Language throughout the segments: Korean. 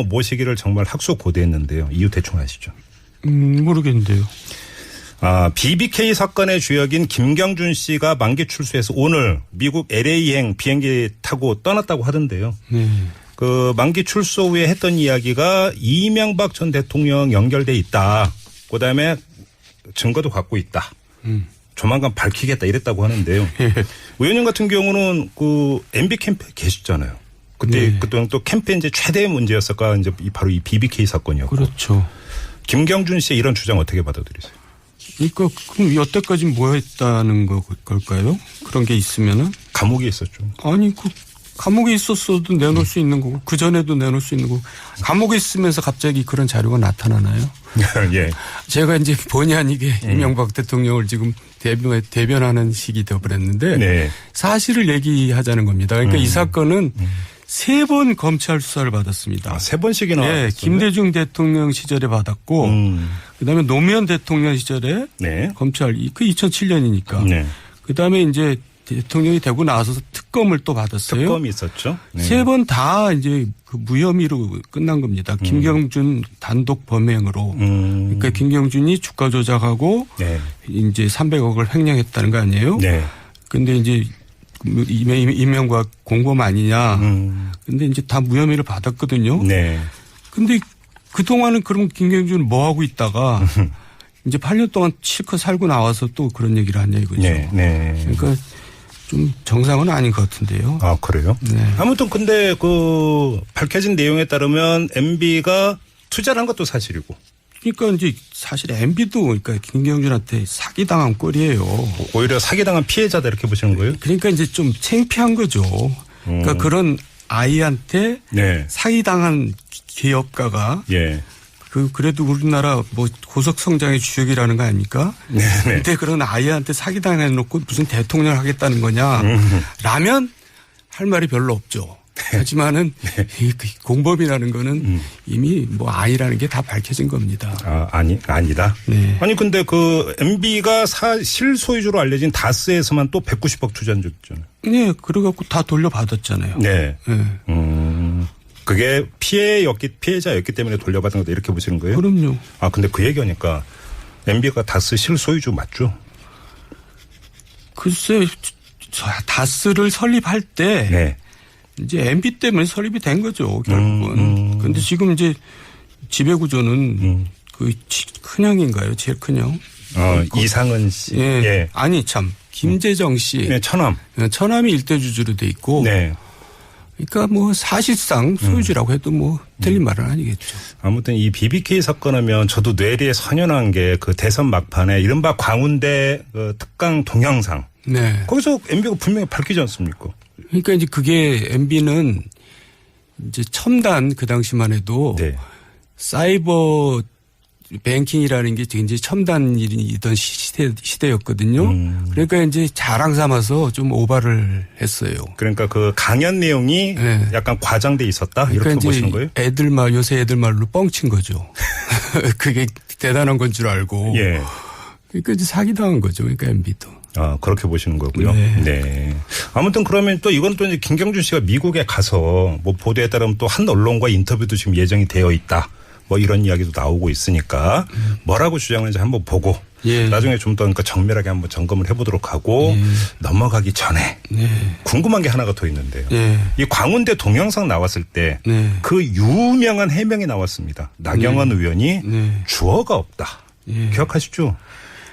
대통령으로 모시기를 정말 학수고대했는데요. 이유 대충 아시죠? 모르겠는데요. BBK 사건의 주역인 김경준 씨가 만기 출소해서 오늘 미국 LA행 비행기 타고 떠났다고 하던데요. 그 만기 출소 후에 했던 이야기가 이명박 전 대통령 연결돼 있다. 그다음에 증거도 갖고 있다. 조만간 밝히겠다 이랬다고 하는데요. 의원님 같은 경우는 그 MB 캠프에 계셨잖아요. 그때 그동안 또 캠페인 이제 최대의 문제였을까 이제 바로 이 BBK 사건이었고. 그렇죠. 김경준 씨의 이런 주장 어떻게 받아들이세요? 그러니까 그럼 여태까지 뭐 했다는 걸까요? 그런 게 있으면은 감옥에 있었죠. 아니 그 감옥에 있었어도 내놓을 수 있는 거고 그 전에도 내놓을 수 있는 거고 감옥에 있으면서 갑자기 그런 자료가 나타나나요? 예. 제가 이제 본의 아니게 이명박 대통령을 지금 대변하는 식이 되어버렸는데 네. 사실을 얘기하자는 겁니다. 그러니까 이 사건은 3번 검찰 수사를 받았습니다. 3번씩이나. 네, 김대중 대통령 시절에 받았고, 그다음에 노무현 대통령 시절에 네. 검찰 그 2007년이니까. 네. 그다음에 이제 대통령이 되고 나서 특검을 또 받았어요. 특검이 있었죠. 네. 3번 다 이제 그 무혐의로 끝난 겁니다. 김경준 단독 범행으로. 그러니까 김경준이 주가 조작하고 네. 이제 300억을 횡령했다는 거 아니에요? 네. 근데 이제 이명박 공범 아니냐. 근데 이제 다 무혐의를 받았거든요. 네. 근데 그동안은 그럼 김경준은 뭐 하고 있다가 이제 8년 동안 실컷 살고 나와서 또 그런 얘기를 하냐 이거죠. 네. 네. 그러니까 좀 정상은 아닌 것 같은데요. 아, 그래요? 네. 아무튼 근데 그 밝혀진 내용에 따르면 MB가 투자를 한 것도 사실이고. 그러니까 이제 사실 MB도 그러니까 김경준한테 사기당한 꼴이에요. 오히려 사기당한 피해자다 이렇게 보시는 거예요? 그러니까 이제 좀 창피한 거죠. 그러니까 그런 아이한테 네. 사기당한 기업가가 예. 그래도 우리나라 뭐 고속 성장의 주역이라는 거 아닙니까? 네. 근데 그런 아이한테 사기당해 놓고 무슨 대통령을 하겠다는 거냐? 라면 할 말이 별로 없죠. 하지만은 네. 이 공범이라는 거는 이미 뭐 아이라는 게 다 밝혀진 겁니다. 아니다. 네. 아니 근데 그 MB가 실소유주로 알려진 다스에서만 또 190억 투자한 적 있잖아요. 네, 그래갖고 다 돌려받았잖아요. 네. 네. 그게 피해자였기 때문에 돌려받은 거다 이렇게 보시는 거예요? 그럼요. 아 근데 그 얘기하니까 MB가 다스 실소유주 맞죠? 글쎄, 다스를 설립할 때. 네. 이제 MB 때문에 설립이 된 거죠, 결국은. 그런데 지금 이제 지배구조는 그 큰형인가요? 제일 큰형? 이상은 씨. 예. 예. 아니, 참. 김재정 씨. 네, 처남. 처남이 일대주주로 돼 있고. 네. 그러니까 뭐 사실상 소유주라고 해도 뭐 틀린 말은 아니겠죠. 아무튼 이 BBK 사건 하면 저도 뇌리에 선연한 게 그 대선 막판에 이른바 광운대 그 특강 동영상. 네. 거기서 MB가 분명히 밝히지 않습니까? 그러니까 이제 그게 MB는 이제 첨단 그 당시만 해도 네. 사이버 뱅킹이라는 게 굉장히 첨단이던 시대였거든요. 그러니까 이제 자랑 삼아서 좀 오바를 했어요. 그러니까 그 강연 내용이 네. 약간 과장돼 있었다 그러니까 이렇게 보시는 거예요? 요새 애들 말로 뻥친 거죠. 그게 대단한 건 줄 알고. 예. 그러니까 이제 사기당한 거죠. 그러니까 MB도. 아, 그렇게 보시는 거고요. 네. 네. 아무튼 그러면 또 이건 또 이제 김경준 씨가 미국에 가서 뭐 보도에 따르면 또 한 언론과 인터뷰도 지금 예정이 되어 있다. 뭐 이런 이야기도 나오고 있으니까 뭐라고 주장하는지 한번 보고 예. 나중에 좀 더 그러니까 정밀하게 한번 점검을 해보도록 하고 넘어가기 전에 궁금한 게 하나가 더 있는데요. 이 광운대 동영상 나왔을 때 그 유명한 해명이 나왔습니다. 나경원 의원이 주어가 없다. 기억하시죠?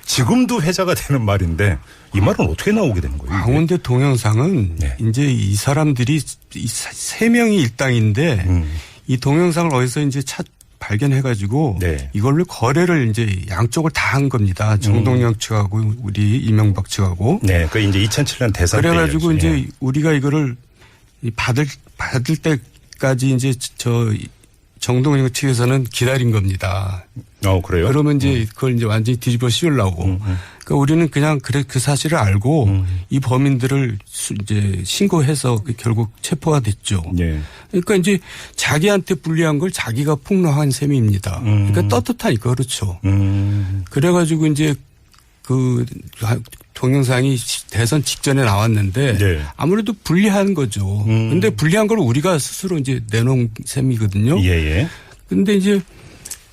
지금도 회자가 되는 말인데 이 말은 어떻게 나오게 되는 거예요? 광운대 동영상은 이제 이 사람들이 세 명이 일당인데 이 동영상을 어디서 이제 발견해가지고 이걸로 거래를 이제 양쪽을 다 한 겁니다. 정동영 측하고 우리 이명박 측하고. 네, 그 이제 2007년 대선 때. 그래가지고 이제 우리가 이거를 받을 때까지 이제 정동영 측에서는 기다린 겁니다. 그래요? 그러면 이제 그걸 이제 완전히 뒤집어 씌우려고. 그러니까 우리는 그냥 그 사실을 알고 이 범인들을 이제 신고해서 결국 체포가 됐죠. 그러니까 이제 자기한테 불리한 걸 자기가 폭로한 셈입니다. 그러니까 떳떳하니까 그렇죠. 그래가지고 이제 그 동영상이 대선 직전에 나왔는데 네. 아무래도 불리한 거죠. 근데 불리한 걸 우리가 스스로 이제 내놓은 셈이거든요. 예예. 근데 이제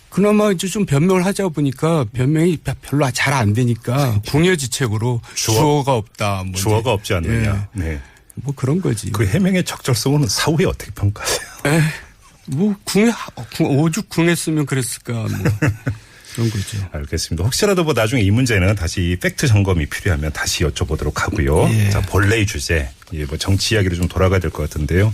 그나마 이제 좀 변명을 하자 보니까 변명이 별로 잘 안 되니까 궁여지책으로 주어가 없다. 뭐 주어가 없지 않느냐. 네. 네. 뭐 그런 거지. 그 해명의 적절성은 사후에 어떻게 평가하세요? 뭐 오죽 궁했으면 그랬을까. 뭐 그런 거죠. 알겠습니다. 혹시라도 뭐 나중에 이 문제는 다시 팩트 점검이 필요하면 다시 여쭤보도록 하고요. 예. 자, 본래의 주제, 뭐 정치 이야기로 좀 돌아가야 될 것 같은데요.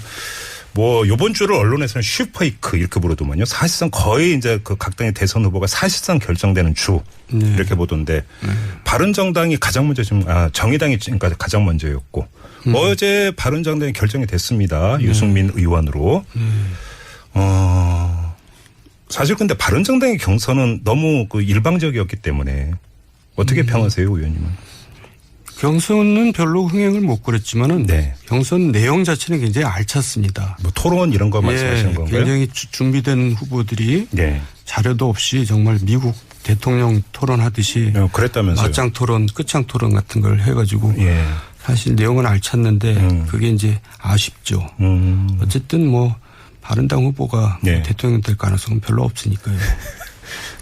뭐 이번 주를 언론에서는 슈퍼이크 이렇게 부르더만요. 사실상 거의 이제 그 각 당의 대선 후보가 사실상 결정되는 주 이렇게 보던데 바른정당이 가장 먼저 지금 정의당이 지금까지 가장 먼저였고 어제 바른정당이 결정이 됐습니다. 유승민 의원으로. 사실 근데 바른정당의 경선은 너무 그 일방적이었기 때문에 어떻게 평하세요, 의원님은? 경선은 별로 흥행을 못 그렸지만은 네. 경선 내용 자체는 굉장히 알찼습니다. 뭐 토론 이런 거 말씀하시는 건가요? 굉장히 준비된 후보들이 네. 자료도 없이 정말 미국 대통령 토론하듯이 그랬다면서요? 맞짱 토론, 끝장 토론 같은 걸 해가지고 예. 사실 내용은 알찼는데 그게 이제 아쉽죠. 어쨌든 뭐 바른당 후보가 네. 대통령 될 가능성은 별로 없으니까요.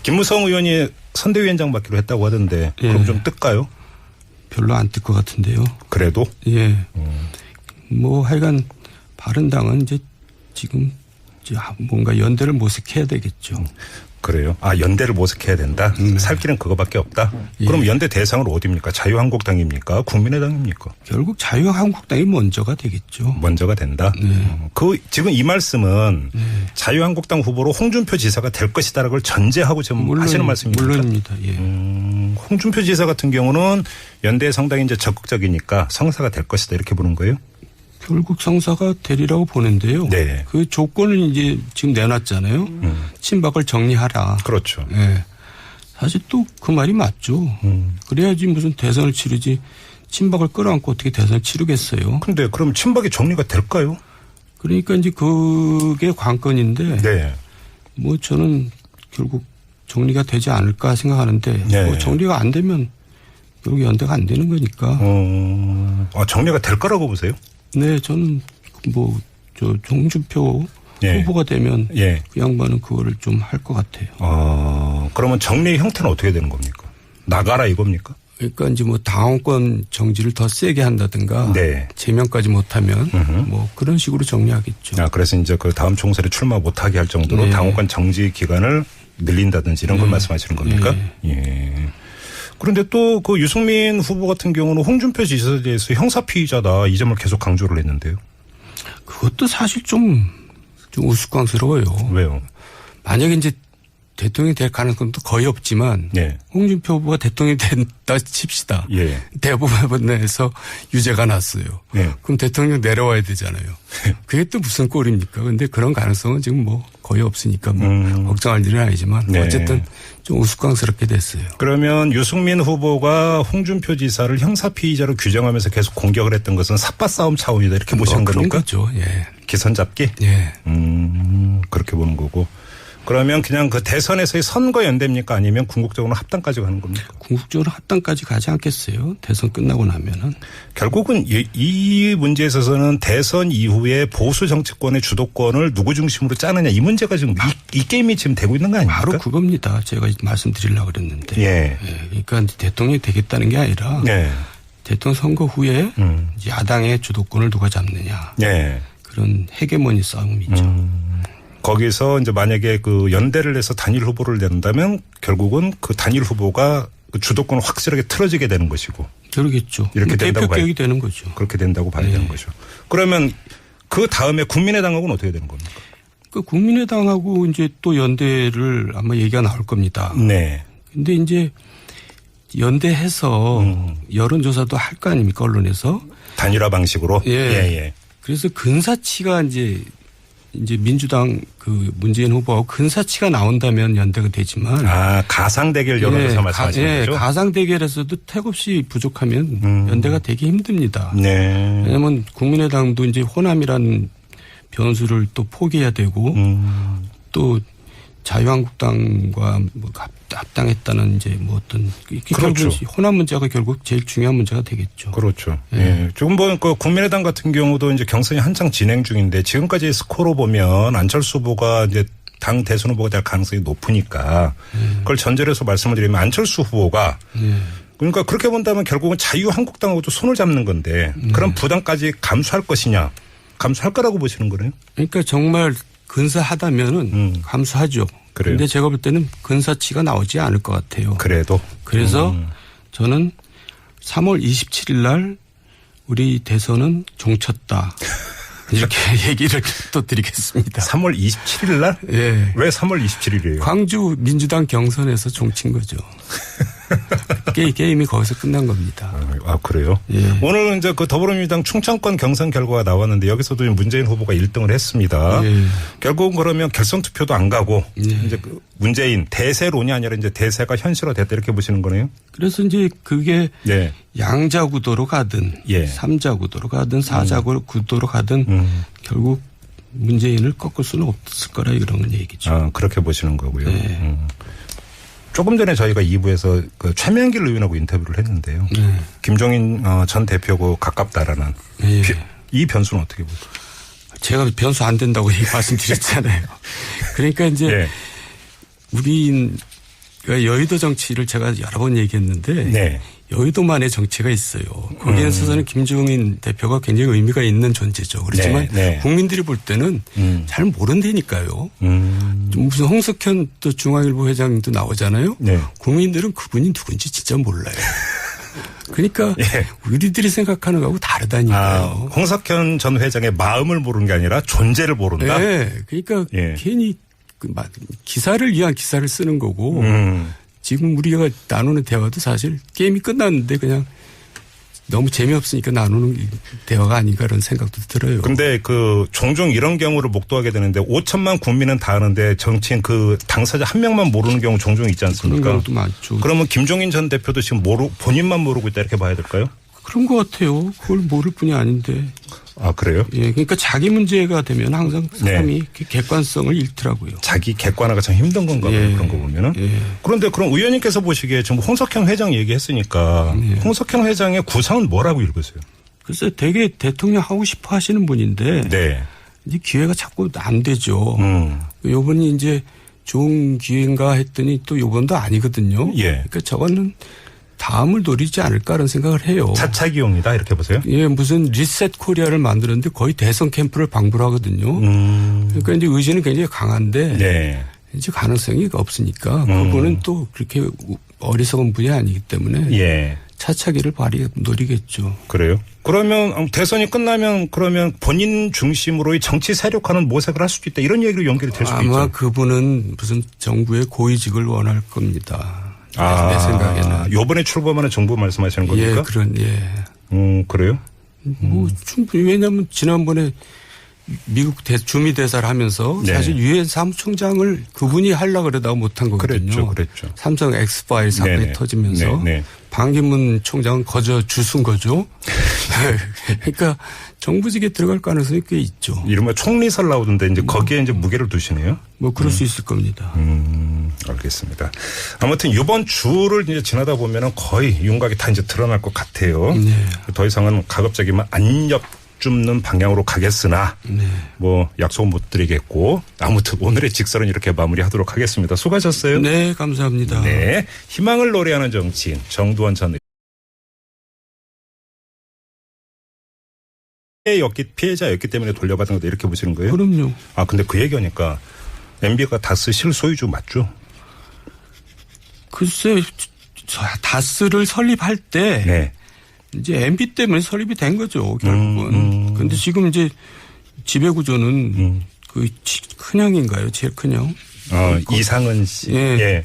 김무성 의원이 선대위원장 받기로 했다고 하던데 그럼 좀 뜰까요? 별로 안 뜰 것 같은데요. 그래도? 예. 뭐 하여간 바른당은 이제 지금 뭔가 연대를 모색해야 되겠죠. 그래요. 연대를 모색해야 된다. 살 길은 그거밖에 없다. 그럼 연대 대상은 어디입니까? 자유한국당입니까? 국민의당입니까? 결국 자유한국당이 먼저가 되겠죠. 먼저가 된다. 지금 이 말씀은 자유한국당 후보로 홍준표 지사가 될 것이다라고 전제하고 지금 하시는 말씀입니까? 물론입니다. 예. 홍준표 지사 같은 경우는 연대에 상당히 이제 적극적이니까 성사가 될 것이다 이렇게 보는 거예요? 결국 성사가 되리라고 보는데요. 네. 그 조건을 이제 지금 내놨잖아요. 친박을 정리하라. 그렇죠. 네. 사실 또 그 말이 맞죠. 그래야지 무슨 대선을 치르지 친박을 끌어안고 어떻게 대선을 치르겠어요. 근데 그럼 친박이 정리가 될까요? 그러니까 이제 그게 관건인데. 네. 뭐 저는 결국 정리가 되지 않을까 생각하는데. 네. 뭐 정리가 안 되면 결국 연대가 안 되는 거니까. 정리가 될 거라고 보세요? 네, 저는 홍준표 후보가 되면 그 양반은 그거를 좀 할 것 같아요. 그러면 정리의 형태는 어떻게 되는 겁니까? 나가라 이겁니까? 그러니까 이제 뭐 당원권 정지를 더 세게 한다든가 제명까지 못하면 뭐 그런 식으로 정리하겠죠. 그래서 이제 그 다음 총선에 출마 못하게 할 정도로 당원권 정지 기간을 늘린다든지 이런 걸 말씀하시는 겁니까? 예. 그런데 또 그 유승민 후보 같은 경우는 홍준표 지사에 대해서 형사 피의자다 이 점을 계속 강조를 했는데요. 그것도 사실 좀 우스꽝스러워요. 왜요? 만약에 이제 대통령이 될 가능성도 거의 없지만 홍준표 후보가 대통령이 된다 칩시다. 대법원에서 유죄가 났어요. 그럼 대통령 내려와야 되잖아요. 그게 또 무슨 꼴입니까? 그런데 그런 가능성은 지금 뭐 거의 없으니까 뭐 걱정할 일은 아니지만 어쨌든 좀 우스꽝스럽게 됐어요. 그러면 유승민 후보가 홍준표 지사를 형사 피의자로 규정하면서 계속 공격을 했던 것은 삿바 싸움 차원이다 이렇게 보시는 겁니까? 그런 거죠. 예. 기선 잡기? 그렇게 보는 거고. 그러면 그냥 그 대선에서의 선거 연대입니까? 아니면 궁극적으로 합당까지 가는 겁니까? 궁극적으로 합당까지 가지 않겠어요? 대선 끝나고 나면은. 결국은 이 문제에 있어서는 대선 이후에 보수 정치권의 주도권을 누구 중심으로 짜느냐 이 문제가 지금 이 게임이 지금 되고 있는 거 아닙니까? 바로 그겁니다. 제가 말씀드리려고 그랬는데. 그러니까 대통령이 되겠다는 게 아니라 대통령 선거 후에 야당의 주도권을 누가 잡느냐. 그런 헤게모니 싸움이죠. 거기서 이제 만약에 그 연대를 해서 단일 후보를 낸다면 결국은 그 단일 후보가 그 주도권을 확실하게 틀어지게 되는 것이고. 그러겠죠. 이렇게 된다고 대표격이 되는 거죠. 그렇게 된다고 봐야 되는 거죠. 그러면 그 다음에 국민의당하고는 어떻게 되는 겁니까? 그 국민의당하고 이제 또 연대를 아마 얘기가 나올 겁니다. 네. 근데 이제 연대해서 여론조사도 할 거 아닙니까 언론에서. 단일화 방식으로. 그래서 근사치가 이제 민주당 그 문재인 후보하고 근사치가 나온다면 연대가 되지만. 가상 대결 여론조사 말씀하시는 거죠? 가상 대결에서도 택없이 부족하면 연대가 되기 힘듭니다. 왜냐하면 국민의당도 이제 호남이라는 변수를 또 포기해야 되고 또 자유한국당과 뭐 합당했다는 이제 뭐 어떤 그렇죠. 호남 문제가 결국 제일 중요한 문제가 되겠죠. 그렇죠. 예. 지금 그 국민의당 같은 경우도 이제 경선이 한창 진행 중인데 지금까지 스코어로 보면 안철수 후보가 이제 당 대선 후보가 될 가능성이 높으니까 그걸 전제로 해서 말씀을 드리면 안철수 후보가 그러니까 그렇게 본다면 결국은 자유한국당하고도 손을 잡는 건데 그런 부담까지 감수할 것이냐. 감수할 거라고 보시는 거네요. 그러니까 정말 근사하다면은 감수하죠. 그런데 제가 볼 때는 근사치가 나오지 않을 것 같아요. 그래도. 그래서 저는 3월 27일 날 우리 대선은 종쳤다. 이렇게 얘기를 또 드리겠습니다. 3월 27일 날? 예. 왜 3월 27일이에요? 광주 민주당 경선에서 종친 거죠. 게임이 거기서 끝난 겁니다. 아, 그래요? 예. 오늘 이제 그 더불어민주당 충청권 경선 결과가 나왔는데 여기서도 문재인 후보가 1등을 했습니다. 예. 결국은 그러면 결선 투표도 안 가고 이제 그 문재인 대세론이 아니라 이제 대세가 현실화됐다 이렇게 보시는 거네요? 그래서 이제 그게 양자 구도로 가든 3자 구도로 가든 4자 구도로 가든 결국 문재인을 꺾을 수는 없을 거라 이런 얘기죠. 아, 그렇게 보시는 거고요. 조금 전에 저희가 2부에서 그 최명길 의원하고 인터뷰를 했는데요. 김종인 전 대표고 가깝다라는 이 변수는 어떻게 보세요? 제가 변수 안 된다고 말씀드렸잖아요. 그러니까 이제 우리 여의도 정치를 제가 여러 번 얘기했는데 여의도만의 정치가 있어요. 거기에 있어서는 김종인 대표가 굉장히 의미가 있는 존재죠. 그렇지만 국민들이 볼 때는 잘 모른다니까요. 무슨 홍석현 또 중앙일보 회장도 나오잖아요. 국민들은 그분이 누군지 진짜 몰라요. 그러니까 우리들이 생각하는 거하고 다르다니까요. 홍석현 전 회장의 마음을 모르는 게 아니라 존재를 모른다? 네. 그러니까 괜히 기사를 위한 기사를 쓰는 거고 지금 우리가 나누는 대화도 사실 게임이 끝났는데 그냥 너무 재미없으니까 나누는 대화가 아닌가 그런 생각도 들어요. 그런데 그 종종 이런 경우를 목도하게 되는데 5천만 국민은 다 아는데 정치인 그 당사자 한 명만 모르는 경우 종종 있지 않습니까? 그런 경우도 많죠. 그러면 김종인 전 대표도 지금 본인만 모르고 있다 이렇게 봐야 될까요? 그런 것 같아요. 그걸 모를 뿐이 아닌데. 아, 그래요? 예, 그러니까 자기 문제가 되면 항상 사람이 객관성을 잃더라고요. 자기 객관화가 참 힘든 건가 봐요. 그런 거 보면은. 그런데 그럼 의원님께서 보시기에 지금 홍석현 회장 얘기했으니까 홍석현 회장의 구상은 뭐라고 읽으세요? 글쎄 되게 대통령 하고 싶어 하시는 분인데 이제 기회가 자꾸 안 되죠. 요번이 이제 좋은 기회인가 했더니 또 요번도 아니거든요. 그러니까 저거는 다음을 노리지 않을까라는 생각을 해요. 차차기용이다 이렇게 보세요? 예, 무슨 리셋 코리아를 만들었는데 거의 대선 캠프를 방불 하거든요. 그러니까 이제 의지는 굉장히 강한데 이제 가능성이 없으니까 그분은 또 그렇게 어리석은 분이 아니기 때문에 차차기를 노리겠죠. 그래요? 그러면 대선이 끝나면 그러면 본인 중심으로의 정치 세력화는 모색을 할 수도 있다 이런 얘기로 연결이 될 수도 있죠. 아마 그분은 무슨 정부의 고위직을 원할 겁니다. 내 생각에는. 요번에 출범하는 정부 말씀하시는 겁니까? 그래요? 뭐 충분히 왜냐하면 지난번에 미국 주미 대사를 하면서 사실 유엔 사무총장을 그분이 하려고 그러다가 못한 거거든요. 그랬죠. 삼성 엑스파일 사건이 터지면서 반기문 총장은 거저 주순 거죠. 그러니까 정부직에 들어갈 가능성이 꽤 있죠. 이른바 총리설 나오던데 이제 거기에 이제 무게를 두시네요. 뭐 그럴 수 있을 겁니다. 알겠습니다. 아무튼 이번 주를 이제 지나다 보면은 거의 윤곽이 다 이제 드러날 것 같아요. 더 이상은 가급적이면 안 줍는 방향으로 가겠으나 뭐 약속은 못 드리겠고 아무튼 오늘의 직설은 이렇게 마무리하도록 하겠습니다. 수고하셨어요. 네, 감사합니다. 네, 희망을 노래하는 정치인 정두원 전 피해자였기 때문에 돌려받은 거다 이렇게 보시는 거예요? 그럼요. 아 근데 그 얘기하니까 MB가 다스 실소유주 맞죠? 글쎄 다스를 설립할 때 이제 MB 때문에 설립이 된 거죠, 결국은. 그런데 지금 이제 지배구조는 그 큰형인가요? 제일 큰형? 이상은 씨.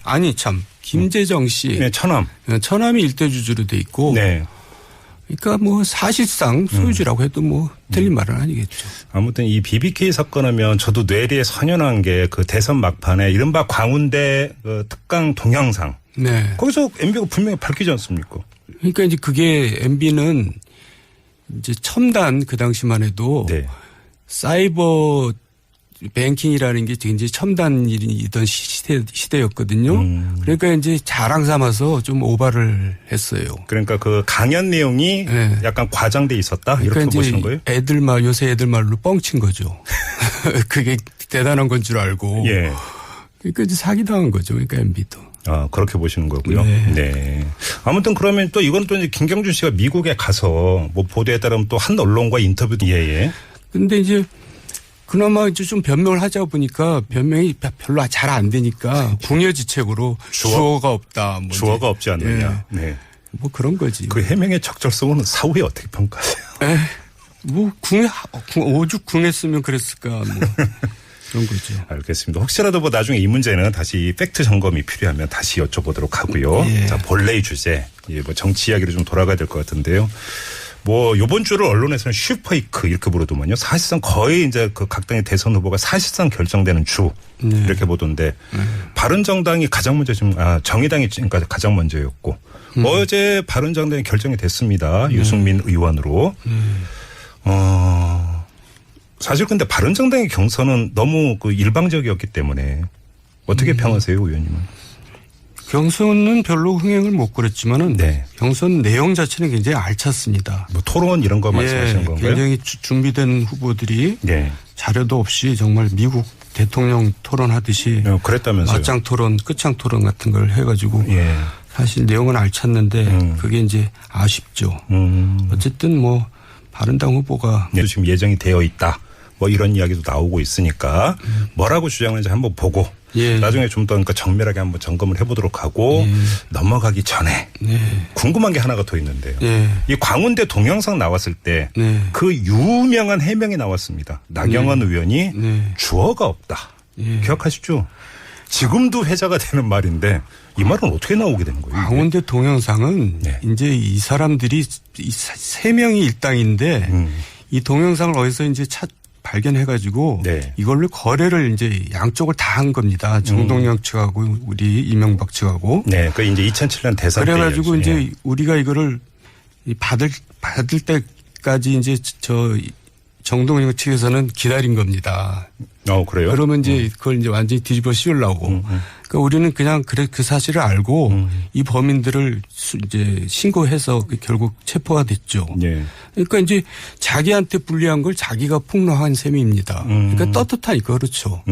아니, 참. 김재정 씨. 처남. 처남이 일대주주로 돼 있고. 그러니까 뭐 사실상 소유주라고 해도 뭐 틀린 말은 아니겠죠. 아무튼 이 BBK 사건 하면 저도 뇌리에 선연한 게 그 대선 막판에 이른바 광운대 그 특강 동영상. 거기서 MB가 분명히 밝히지 않습니까? 그러니까 이제 그게 MB는 이제 첨단 그 당시만 해도 사이버 뱅킹이라는 게 굉장히 첨단 일이던 시대였거든요. 그러니까 이제 자랑 삼아서 좀 오바를 했어요. 그러니까 그 강연 내용이 네. 약간 과장돼 있었다 그러니까 이렇게 보시는 거예요? 요새 애들 말로 뻥친 거죠. 그게 대단한 건 줄 알고. 예. 그러니까 이제 사기당한 거죠. 그러니까 MB도. 아, 그렇게 보시는 거고요. 네. 네. 아무튼 그러면 또 이건 또 이제 김경준 씨가 미국에 가서 뭐 보도에 따르면 또 한 언론과 인터뷰도 예. 근데 이제 그나마 이제 좀 변명을 하자 보니까 변명이 별로 잘 안 되니까 궁여지책으로 주어가 없다. 뭐 주어가 없지 않느냐. 네. 네. 뭐 그런 거지. 그 해명의 적절성은 사후에 어떻게 평가하세요? 뭐 오죽 궁했으면 그랬을까. 뭐. 그런 거죠. 알겠습니다. 혹시라도 뭐 나중에 이 문제는 다시 팩트 점검이 필요하면 다시 여쭤보도록 하고요. 예. 자, 본래의 주제, 뭐 정치 이야기로 좀 돌아가야 될 것 같은데요. 뭐 요번 주를 언론에서는 슈퍼이크 이렇게 부르더만요. 사실상 거의 이제 그 각 당의 대선 후보가 사실상 결정되는 주 이렇게 보던데 바른정당이 가장 먼저 지금 정의당이 지금까지 가장 먼저였고 어제 바른정당이 결정이 됐습니다. 유승민 의원으로. 사실 근데 바른정당의 경선은 너무 그 일방적이었기 때문에 어떻게 평하세요, 의원님은? 경선은 별로 흥행을 못 그렸지만은 네. 경선 내용 자체는 굉장히 알찼습니다. 뭐 토론 이런 거 말씀하시는 건가요? 굉장히 준비된 후보들이 네. 자료도 없이 정말 미국 대통령 토론하듯이 그랬다면서요? 맞짱 토론, 끝장 토론 같은 걸 해가지고 사실 내용은 알찼는데 그게 이제 아쉽죠. 어쨌든 뭐 바른당 후보가 지금 예정이 되어 있다. 뭐 이런 이야기도 나오고 있으니까 뭐라고 주장하는지 한번 보고 나중에 좀 더 그러니까 정밀하게 한번 점검을 해보도록 하고 넘어가기 전에 궁금한 게 하나가 더 있는데요. 이 광운대 동영상 나왔을 때 그 유명한 해명이 나왔습니다. 나경원 의원이 주어가 없다. 기억하시죠? 지금도 회자가 되는 말인데 이 말은 어떻게 나오게 되는 거예요? 광운대 동영상은 이제 이 사람들이 세 명이 일당인데 이 동영상을 어디서 이제 발견해가지고 이걸로 거래를 이제 양쪽을 다 한 겁니다. 정동영 측하고 우리 이명박 측하고. 네, 그 이제 2007년 대선 때. 그래가지고 이제 우리가 이거를 받을 때까지 이제 정동영 측에서는 기다린 겁니다. 그래요? 그러면 이제 그걸 이제 완전히 뒤집어 씌우려고. 그러니까 우리는 그냥 그 사실을 알고 이 범인들을 이제 신고해서 결국 체포가 됐죠. 그러니까 이제 자기한테 불리한 걸 자기가 폭로한 셈입니다. 그러니까 떳떳하니까 그렇죠.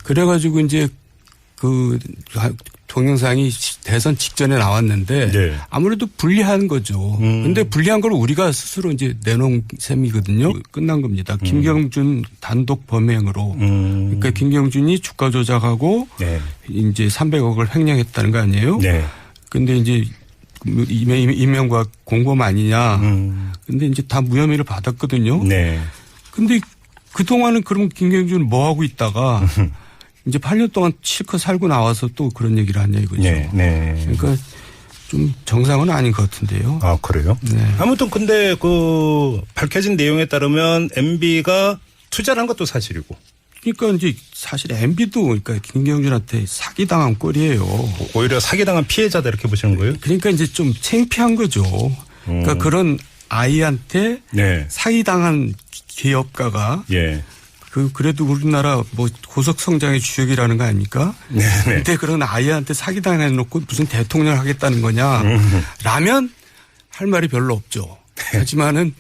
그래가지고 이제 그 동영상이 대선 직전에 나왔는데 아무래도 불리한 거죠. 그런데 불리한 걸 우리가 스스로 이제 내놓은 셈이거든요. 끝난 겁니다. 김경준 단독 범행으로. 그러니까 김경준이 주가 조작하고 이제 300억을 횡령했다는 거 아니에요? 그런데 이제 이명박 공범 아니냐. 근데 이제 다 무혐의를 받았거든요. 근데 그동안은 그럼 김경준은 뭐 하고 있다가 이제 8년 동안 실컷 살고 나와서 또 그런 얘기를 하냐 이거죠. 그러니까 좀 정상은 아닌 것 같은데요. 아, 그래요? 아무튼 근데 그 밝혀진 내용에 따르면 MB가 투자를 한 것도 사실이고. 그러니까 이제 사실 MB도 그러니까 김경준한테 사기당한 꼴이에요. 오히려 사기당한 피해자다 이렇게 보시는 거예요? 그러니까 이제 좀 창피한 거죠. 그러니까 그런 아이한테 사기당한 기업가가 그래도 우리나라 뭐 고속 성장의 주역이라는 거 아닙니까? 근데 그런 아이한테 사기당해 놓고 무슨 대통령을 하겠다는 거냐? 라면 할 말이 별로 없죠. 하지만은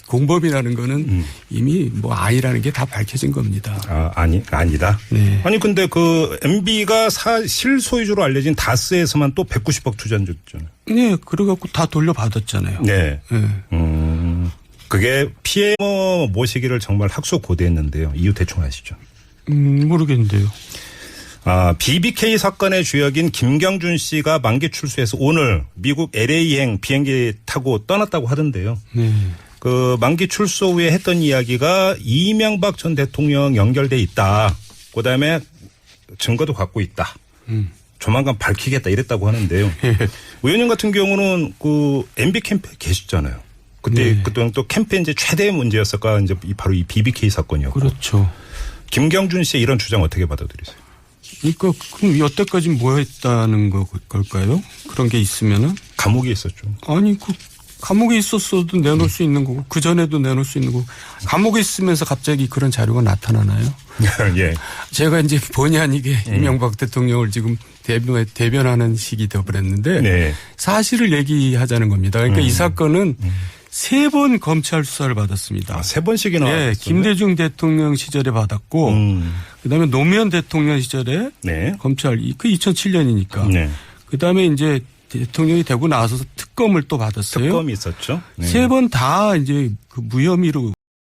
공범이라는 거는 이미 뭐 아이라는 게 다 밝혀진 겁니다. 아니다. 아니 근데 그 MB가 실소유주로 알려진 다스에서만 또 190억 투자한 적 있잖아요. 네, 그래갖고 다 돌려받았잖아요. 그게 피해 모시기를 정말 학수고대했는데요. 이유 대충 아시죠? 모르겠는데요. BBK 사건의 주역인 김경준 씨가 만기 출소해서 오늘 미국 LA행 비행기 타고 떠났다고 하던데요. 그 만기 출소 후에 했던 이야기가 이명박 전 대통령 연결돼 있다. 그다음에 증거도 갖고 있다. 조만간 밝히겠다 이랬다고 하는데요. 의원님 같은 경우는 그 MB 캠프에 계셨잖아요. 그때 또 캠페인 이제 최대의 문제였을까 이제 바로 이 BBK 사건이었고. 그렇죠. 김경준 씨의 이런 주장 어떻게 받아들이세요? 그러니까 그럼 여태까지 뭐 했다는 걸까요? 그런 게 있으면은 감옥에 있었죠. 아니 감옥에 있었어도 내놓을 수 있는 거고 그 전에도 내놓을 수 있는 거고 감옥에 있으면서 갑자기 그런 자료가 나타나나요? 예. 제가 이제 본의 아니게 이명박 대통령을 지금 대변하는 식이 되어버렸는데 네. 사실을 얘기하자는 겁니다. 그러니까 이 사건은 3번 검찰 수사를 받았습니다. 3번씩이나. 네, 김대중 대통령 시절에 받았고 그다음에 노무현 대통령 시절에 네. 검찰 그 2007년이니까. 네. 그다음에 이제 대통령이 되고 나서 특검을 또 받았어요. 특검이 있었죠. 네. 3번 다 이제 그 무혐의로